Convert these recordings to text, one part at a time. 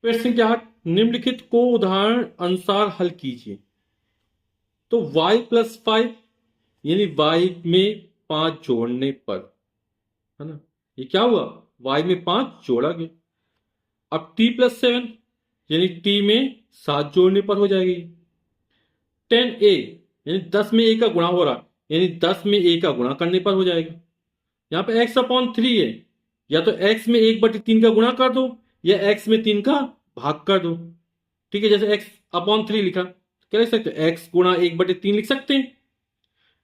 प्रश्न संख्या 8 निम्नलिखित को उदाहरण अनुसार हल कीजिए। तो y प्लस 5 यानी y में 5 जोड़ने पर, है ना, ये क्या हुआ, y में 5 जोड़ा गया। अब t प्लस 7 यानी t में 7 जोड़ने पर हो जाएगी। 10a यानी 10 में a का गुणा हो रहा है, यानी 10 में a का गुणा करने पर हो जाएगा। यहाँ पे x अपॉन 3 है, या तो x में 1/3 का गुणा कर दो या x में 3 का भाग कर दो। ठीक है, जैसे x अपॉन 3 लिखा, क्या लिख सकते हो, x गुणा 1/3 लिख सकते हैं,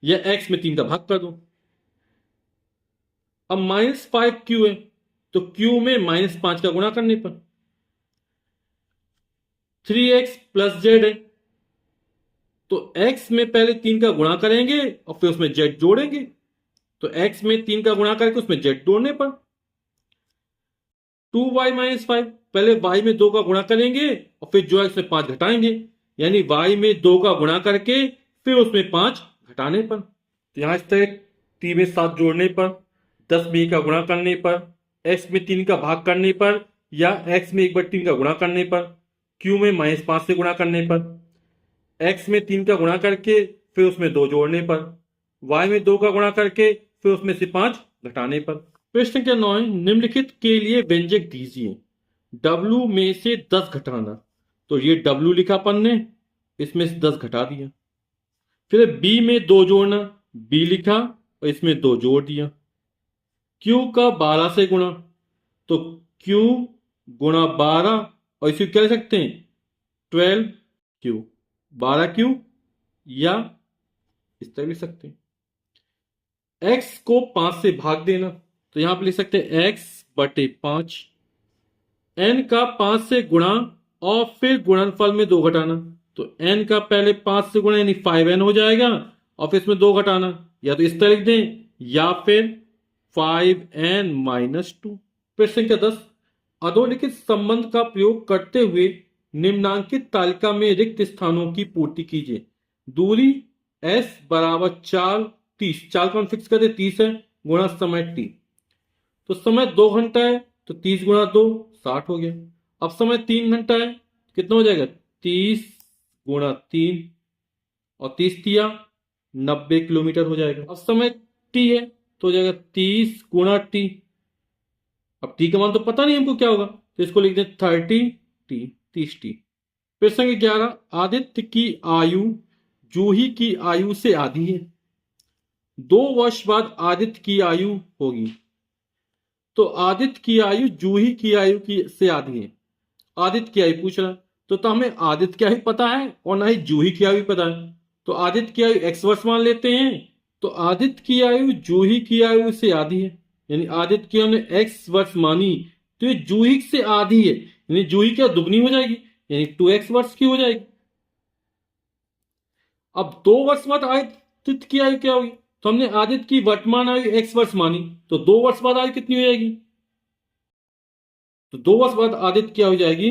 या x में 3 का भाग कर दो। अब -5 क्यू है, तो q में -5 का गुणा करने पर 3x प्लस जेड है, तो x में पहले 3 का गुणा करेंगे और फिर उसमें z जोड़ेंगे। तो x में 3 का गुणा करके उसमें z जोड़ने पर 2y-5, पहले y में 2 का गुणा करेंगे और फिर जो है उसमें 5 घटाएंगे, यानी y में 2 का गुणा करके फिर उसमें 5 घटाने पर। तो यहां इस तरह t में 7 जोड़ने पर, 10 में 1 का गुणा करने पर, x में 3 का भाग करने पर, या x में 1/3 का गुणा करने पर, q में -5 से गुणा करने पर, x में 3 का गुणा करके फिर उसमें 2 जोड़ने पर, y में 2 का गुणा करके फिर उसमें से 5 घटाने पर। प्रश्न के 9 निम्नलिखित के लिए व्यंजक दीजिए। W में से 10 घटाना, तो ये W लिखा अपन ने, इसमें से 10 घटा दिया। फिर B में 2 जोड़ना, B लिखा और इसमें 2 जोड़ दिया। Q का 12 से गुणा, तो Q गुणा 12 और इसे क्या लिख सकते हैं, 12Q, 12Q, या इस तरह लिख सकते हैं। x को 5 से भाग देना, तो यहां पर लिख सकते हैं x/5। n का 5 से गुणा और फिर गुणनफल में 2 घटाना, तो n का पहले 5 से गुणा यानी 5n हो जाएगा और फिर इसमें 2 घटाना, या तो इस तरह लिख दें या फिर 5n-2। प्रश्न संख्या 10 अधोलिखित संबंध का प्रयोग करते हुए निम्नांकित तालिका में रिक्त स्थानों की पूर्ति कीजिए। दूरी s बराबर 4 को हम फिक्स कर दे, 30 है, गुणा समय t। तो समय 2 घंटा है, तो 30 गुणा 2 60 हो गया। अब समय 3 घंटा है, कितना हो जाएगा, 30 गुणा 3 और 30 तिया 90 किलोमीटर हो जाएगा। अब समय t है, तो हो जाएगा 30 गुणा t। अब t का मान तो पता नहीं हमको क्या होगा, तो इसको लिख दें 30t, 30t। प्रश्न 11 आदित्य की आयु जूही की आयु से आधी है। 2 वर्ष बाद आदित्य की आयु होगी, तो आदित्य की आयु जूही की आयु की से आधी है। आदित्य की आयु पूछ रहा है, तो हमें आदित्य की आयु पता है और ना ही जूही की आयु पता है, तो आदित्य की आयु x वर्ष मान लेते हैं। तो आदित्य की आयु जूही की आयु से आधी है, यानी आदित्य की हमने x वर्ष मानी, तो ये जूही से आधी है, यानी जूही क्या दुगनी हो जाएगी, यानी 2x वर्ष की हो जाएगी। अब 2 वर्ष बाद आदित्य की आयु क्या होगी, तो हमने आदित्य की वर्तमान आयु x वर्ष मानी, तो 2 वर्ष बाद आयु कितनी हो जाएगी, तो 2 वर्ष बाद आदित्य क्या हो जाएगी,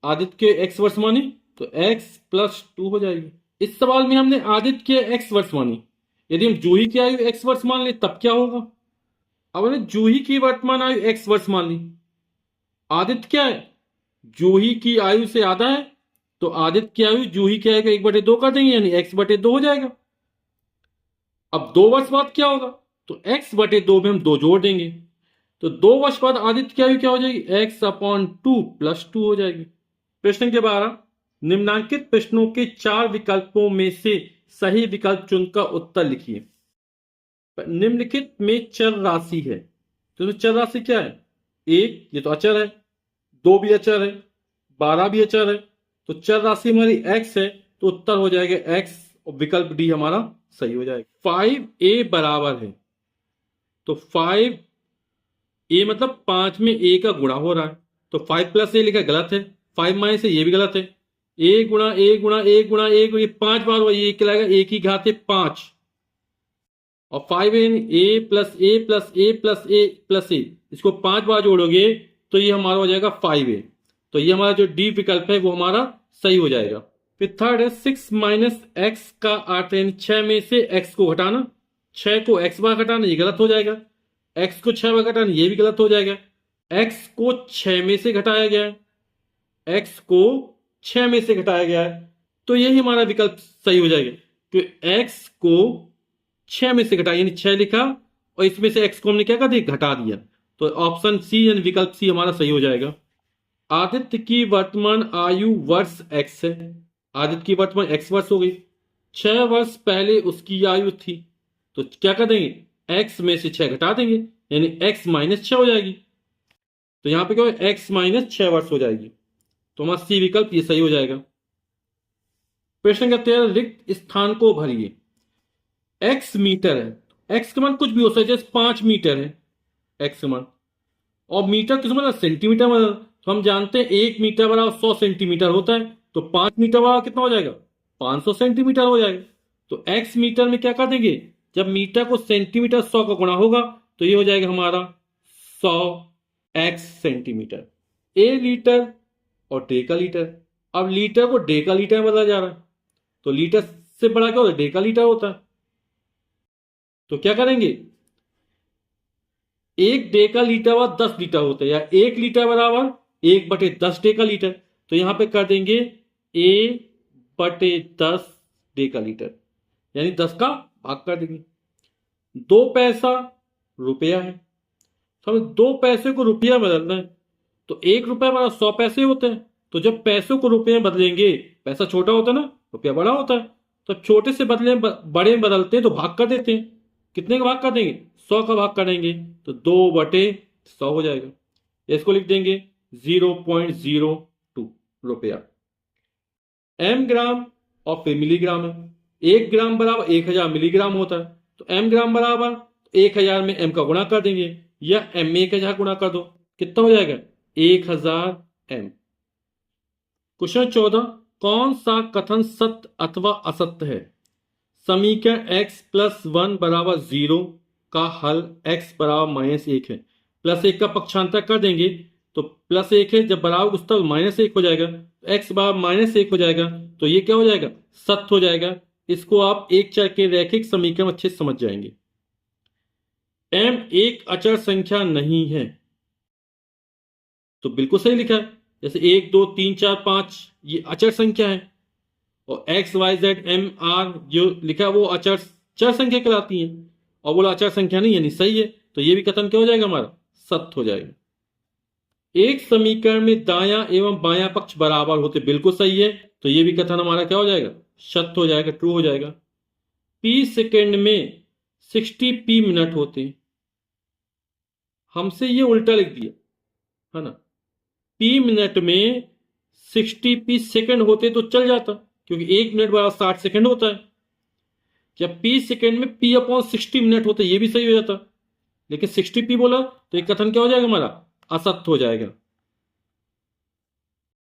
आदित्य के x वर्ष मानी तो x+2 हो जाएगी। इस सवाल में हमने आदित्य के x वर्ष मानी, यदि हम जूही की आयु x वर्ष मान ले तब क्या होगा। अब हमने जूही की वर्तमान आयु x वर्ष मान ली, आदित्य क्या है, जूही की आयु से आधा है, तो आदित्य की आयु जूही की आयु का 1/2 कर देंगे, यानी x/2 हो जाएगा। अब 2 वर्ष बाद क्या होगा, तो x/2 में हम 2 जोड़ देंगे, तो 2 वर्ष बाद आदित्य की आयु क्या हो जाएगी, x/2 हो जाएगी। प्रश्न के 12 निम्नांकित प्रश्नों के 4 विकल्पों में से सही विकल्प चुनकर उत्तर लिखिए। निम्नलिखित में चर राशि है, तो चर राशि क्या है, 1 ये तो अचर है, 2 भी अचर है, 12 भी अचर है, तो चर राशि हमारी x है, तो उत्तर हो जाएगा x और विकल्प डी हमारा सही हो जाएगा। 5a बराबर है, तो 5a मतलब 5 में a का गुणा हो रहा है, तो 5 + a लिखा गलत है, 5 - a ये भी गलत है। a गुणा a गुणा a गुणा a, ये 5 बार हुआ, ये कहलाएगा a की घात 5, और 5a+a+a+a+a, इसको 5 बार जोड़ोगे तो ये हमारा हो जाएगा 5a, तो ये हमारा जो डी विकल्प है वो हमारा सही हो जाएगा। फिर थर्ड है 6 - x का 8, यानी 6 में से x को घटाना, 6 को x बार घटाना ये गलत हो जाएगा, x को 6 बार घटाना ये भी गलत हो जाएगा, x को 6 में से घटाया गया है, x को 6 में से घटाया गया है, तो यही हमारा विकल्प सही हो जाएगा, क्योंकि x को 6 में से घटाया, यानी 6 लिखा और इसमें से x को हमने क्या कर दिया, घटा दिया। तो ऑप्शन सी यानी विकल्प सी हमारा सही हो जाएगा। आदित्य की वर्तमान आयु वर्ष x है। आदित्य की वर्तमान x वर्ष हो गई, 6 वर्ष पहले उसकी आयु थी, तो क्या कर देंगे, x में से 6 घटा देंगे, यानी x माइनस 6 हो जाएगी। तो यहां पे क्या होगा, x माइनस 6 वर्ष हो जाएगी। तो हमारा सी विकल्प ये सही हो जाएगा। प्रश्न कहते हैं रिक्त स्थान को भरिए। x मीटर है, x का मान कुछ भी हो सकता है, जैसे 5 मीटर है x का मान, और मीटर किस मतलब सेंटीमीटर में, तो हम जानते हैं 1 मीटर बराबर 100 सेंटीमीटर होता है, तो 5 मीटर बराबर कितना हो जाएगा, 500 सेंटीमीटर हो जाएगा। तो x मीटर में क्या कर देंगे, जब मीटर को सेंटीमीटर 100 का गुणा होगा तो ये हो जाएगा हमारा 100x सेंटीमीटर। ए लीटर और डेका लीटर, अब लीटर को डेका लीटर में बदला जा रहा है, तो लीटर से बड़ा क्या होता है, डेका लीटर होता है। तो क्या करेंगे, 1 डेका लीटर बराबर 10 लीटर होता है, या 1 लीटर बराबर 1/10 डेका लीटर। तो यहां पे कर देंगे A/10 डेका लीटर, यानी 10 का भाग कर देंगे। 2 पैसा रुपया है, तो हमें 2 पैसे को रुपया बदलना है, तो 1 रुपया बराबर 100 पैसे होते हैं। तो जब पैसों को रुपये में बदलेंगे, पैसा छोटा होता है ना, रुपया बड़ा होता है, तो छोटे से बदले बड़े में बदलते हैं तो भाग कर देते हैं। कितने का भाग कर देंगे, 100 का भाग करेंगे, तो 2/100 हो जाएगा। इसको लिख देंगे 0.02 रुपया। m ग्राम और फिर मिलीग्राम है, 1 ग्राम बराबर 1000 मिलीग्राम होता है, तो m ग्राम बराबर 1000 में m का गुणा कर देंगे, या m में 1000 गुणा कर दो, कितना हो जाएगा 1000 m। क्वेश्चन 14, कौन सा कथन सत्य अथवा असत्य है। समीकरण x + 1 = 0 का हल x = -1 है। +1 का पक्षांतर कर देंगे तो +1 है, जब बराबर कुछ तब -1 हो जाएगा, x = -1 हो जाएगा, तो ये क्या हो जाएगा, सत्य हो जाएगा। इसको आप एक चर के रैखिक समीकरण अच्छे से समझ जाएंगे। m एक अचर संख्या नहीं है, तो बिल्कुल सही लिखा है, जैसे 1 2 3 4 5 ये अचर संख्या है, और x y z m r जो लिखा है वो अचर चर संख्या कहलाती है, और बोला अचर संख्या नहीं, यानी सही है। तो ये भी कथन क्या हो जाएगा, हमारा सत्य हो जाएगा। एक समीकरण में दायां एवं बायां पक्ष बराबर होते, बिल्कुल सही है, तो ये भी कथन हमारा क्या हो जाएगा, सत्य हो जाएगा, ट्रू हो जाएगा। p सेकेंड में 60 p मिनट होते हैं, हमसे ये उल्टा लिख दिया है ना, p मिनट में 60 p सेकंड होते तो चल जाता, क्योंकि 1 मिनट बराबर 60 सेकंड होता है। जब p सेकंड में p/60 मिनट होते, ये भी सही हो जाता, लेकिन 60 p बोला तो एक कथन क्या हो जाएगा, हमारा असत्य हो जाएगा।